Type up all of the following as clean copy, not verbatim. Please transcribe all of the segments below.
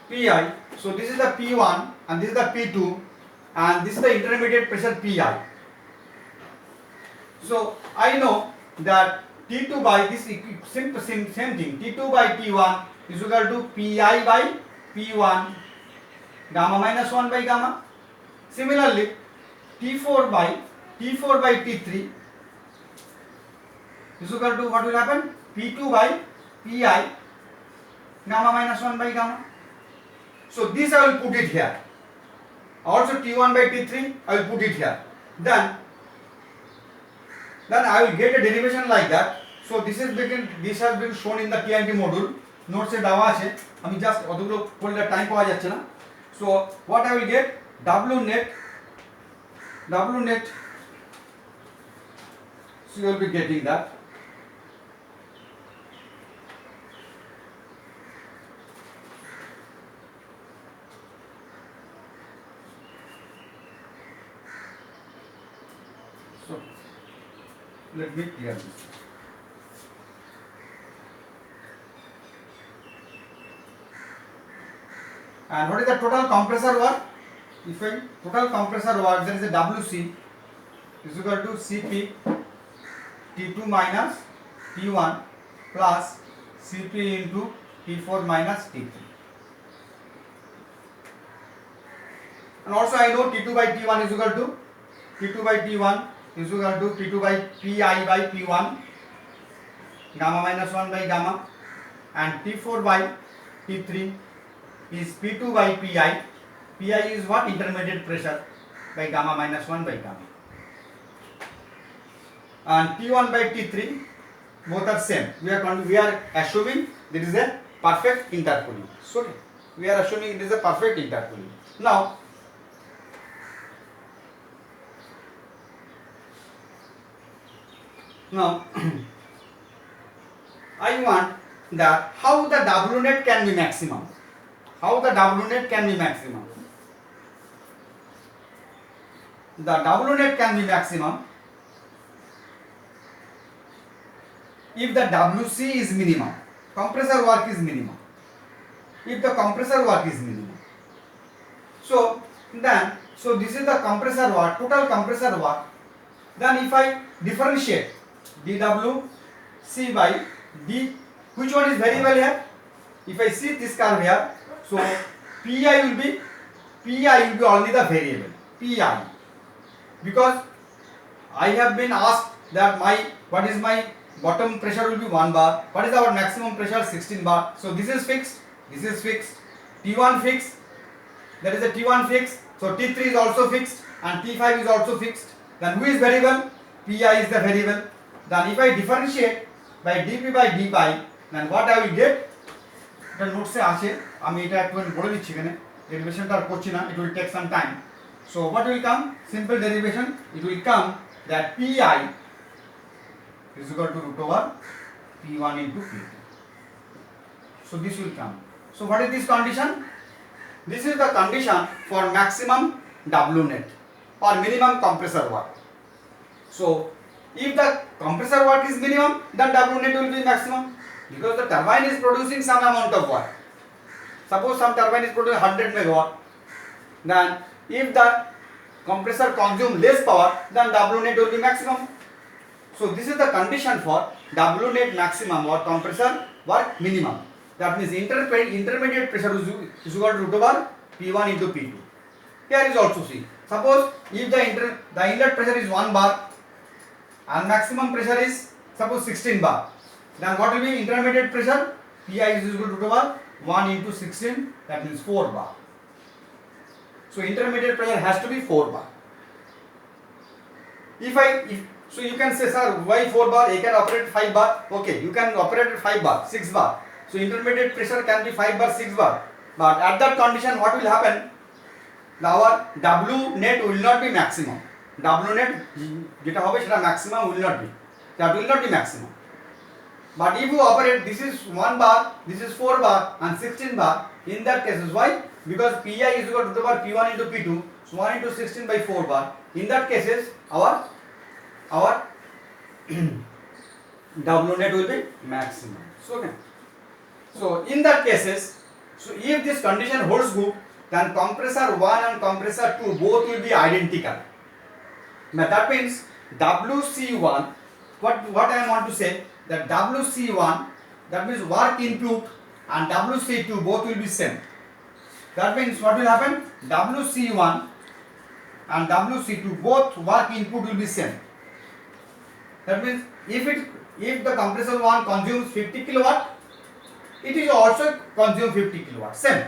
Pi. So this is the P1 and this is the P2 and this is the intermediate pressure Pi. So I know that T2 by this same thing, T2 by T1 is equal to Pi by P1 gamma minus 1 by gamma. Similarly, T4 by T3 is equal to what will happen? P2 by Pi gamma minus 1 by gamma. So this I will put it here. Also T1 by T3 I will put it here. Then I will get a derivation like that. So this has been shown in the TNT module. Notes এ দেওয়া আছে, আমি just অতগুলো পড়লে time পাওয়া যাচ্ছে না. So what I will get, W net, so you will be getting that. So let me clear this. And what is the total compressor work? If I total compressor work, there is a WC is equal to Cp T2 minus T1 plus Cp into T4 minus T3. And also I know T2 by T1 is equal to P2 by Pi by P1 gamma minus 1 by gamma, and T4 by T3 is P2 by Pi. Pi is what? Intermediate pressure by gamma minus 1 by gamma. And T1 by T3 both are same. We are assuming there is a perfect intercooling. So we are assuming it is a perfect intercooling. Now I want that how the W net can be maximum. How the W net can be maximum? The W net can be maximum if the WC is minimum, compressor work is minimum. If the compressor work is minimum, so this is the compressor work, total compressor work. Then if I differentiate dWc by d, which one is variable here? If I see this curve here, so Pi will be only the variable Pi, because I have been asked that what is my bottom pressure will be 1 bar, what is our maximum pressure 16 bar. So this is fixed, T1 fixed, there is a T1 fixed, so T3 is also fixed and T5 is also fixed. Then who is variable? Pi is the variable. Then if I differentiate by dP by d pi, then what I will get, এটা নোটসে আছে, আমি এটা একটু বলে দিচ্ছি এখানে, ডেরিভেশনটা আর করছি না, it will take some time. So what will come? Simple derivation, it will come that Pi is equal to root over P1 into P2. So this will come. So what is this condition? This is the condition for maximum W net or minimum compressor work. So if the compressor work is minimum, then W net will be maximum, because the turbine is producing some amount of work. Suppose some turbine is producing 100 megawatt, then if the compressor consumes less power, then W net will be maximum. So this is the condition for W net maximum or compressor work minimum. That means intermediate pressure is equal to root over P1 into P2. Here is also see. Suppose if the inlet pressure is 1 bar and maximum pressure is suppose 16 bar, then what will be intermediate pressure? Pi is equal to root over 1 into 16, that means 4 bar. So intermediate pressure has to be 4 bar. So you can say, sir, why 4 bar? You can operate 5 bar. Okay, you can operate at 5 bar, 6 bar. So intermediate pressure can be 5 bar, 6 bar. But at that condition, what will happen? Our W net will not be maximum. W net যেটা হবে সেটা maximum will not be. That will not be maximum. But if you operate, this is 1 bar, this is 4 bar and 16 bar, in that case, why? Because Pi is equal to root over P1 into P2, so 1 into 16 by 4 bar. In that cases, our W net will be maximum. So in that cases, So if this condition holds good, then compressor 1 and compressor 2 both will be identical. Now that means WC1, what I want to say, that WC1, that means work input, and WC2 both will be same. That means what will happen? WC1 and WC2 both work input will be same. That means if the compressor 1 consumes 50 kilowatt, it is also consume 50 kilowatt, same.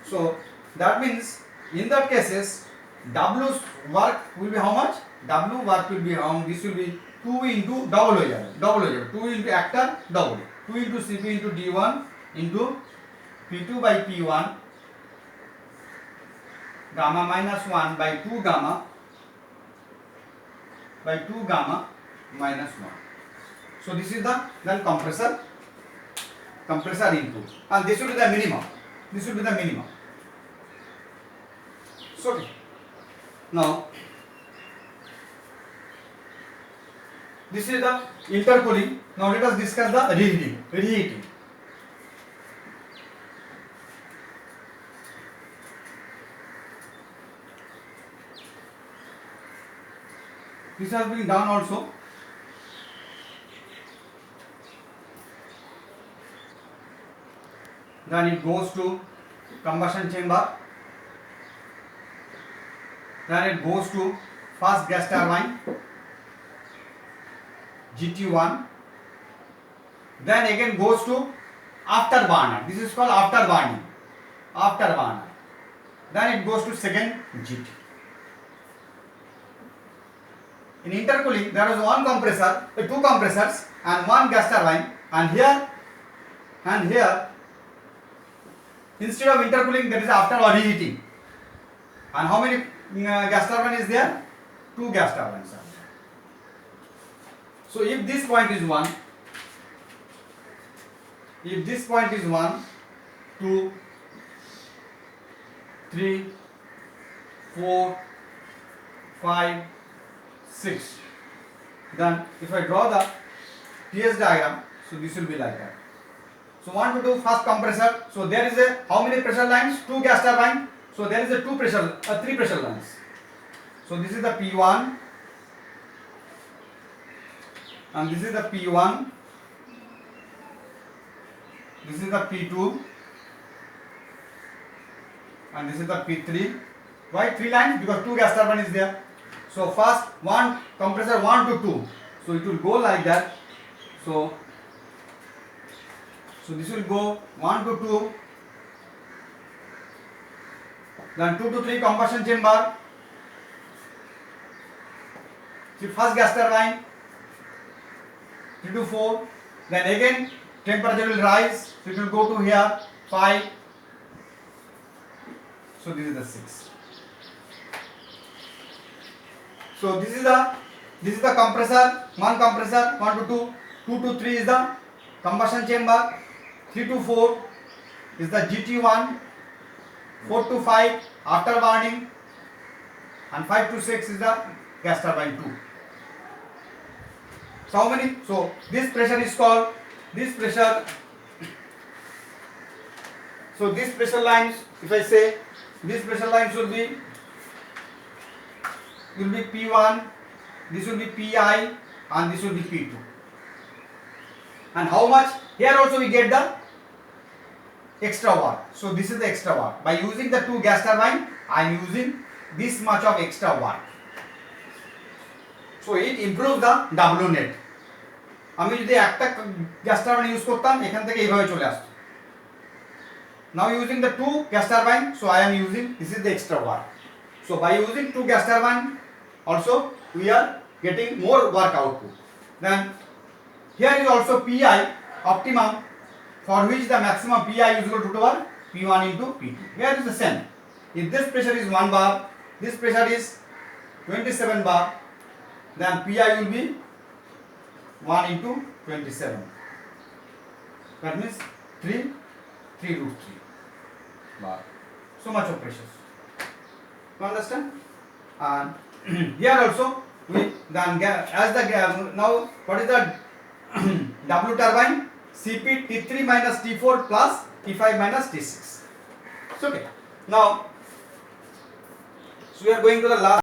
So that means in that cases W work will be how much? W work will be this will be 2 into double 2 into actor double 2 into Cp into D1 into P2 by P1 gamma minus 1 by 2 gamma minus 1. So this is the then compressor input, and this will be the minimum. So okay. Now this is the intercooling. Now let us discuss the reheating. This has been done also. Then it goes to combustion chamber. Then it goes to first gas turbine GT1. Then again goes to afterburner. This is called afterburning. Then it goes to second GT. In intercooling, there is one compressor, two compressors, and one gas turbine. And here, instead of intercooling, there is after or reheating. And how many gas turbine is there? 2 gas turbines are there. So if this point is 1, 2, 3, 4, 5, 6. Then if I draw the TS diagram, so this will be like that. So 1 to 2 first compressor. So there is a how many pressure lines? 2 gas turbine. So there is a 3 pressure lines. So this is the P1, and this is the P1. This is the P2, and this is the P3. Why 3 lines? Because 2 gas turbine is there. So first one compressor 1 to 2. So it will go like that. So this will go 1 to 2. Then 2 to 3 combustion chamber. So first gas turbine 3 to 4. Then again temperature will rise. So it will go to here 5. So this is the 6. So this is the compressor, one compressor 1 to 2, 2 to 3 is the combustion chamber, 3 to 4 is the GT1, 4 to 5 afterburning, and 5 to 6 is the gas turbine 2. So how many? So this pressure is called So these pressure lines, if I say these pressure lines will be P1, this will be Pi, and this will be P2. And how much? Here also we get the extra work. So this is the extra work. By using the 2 gas turbine, I am using this much of extra work. So it improves the W net. আমি যদি একটা gas turbine use করতাম এখান থেকে এইভাবে চলে আসতো। Now using the 2 gas turbine, so I am using, this is the extra work. So by using 2 gas turbine also we are getting more work output. Then here is also Pi optimum, for which the maximum Pi is equal to power P1 into P2. Here is the same. If this pressure is 1 bar, this pressure is 27 bar, then Pi will be 1 into 27. That means 3 root 3 bar. So much of pressure. You understand? And here also we then as the now what is the W turbine? Cp T3 minus T4 plus T5 minus T6. It's okay. Now, so we are going to the last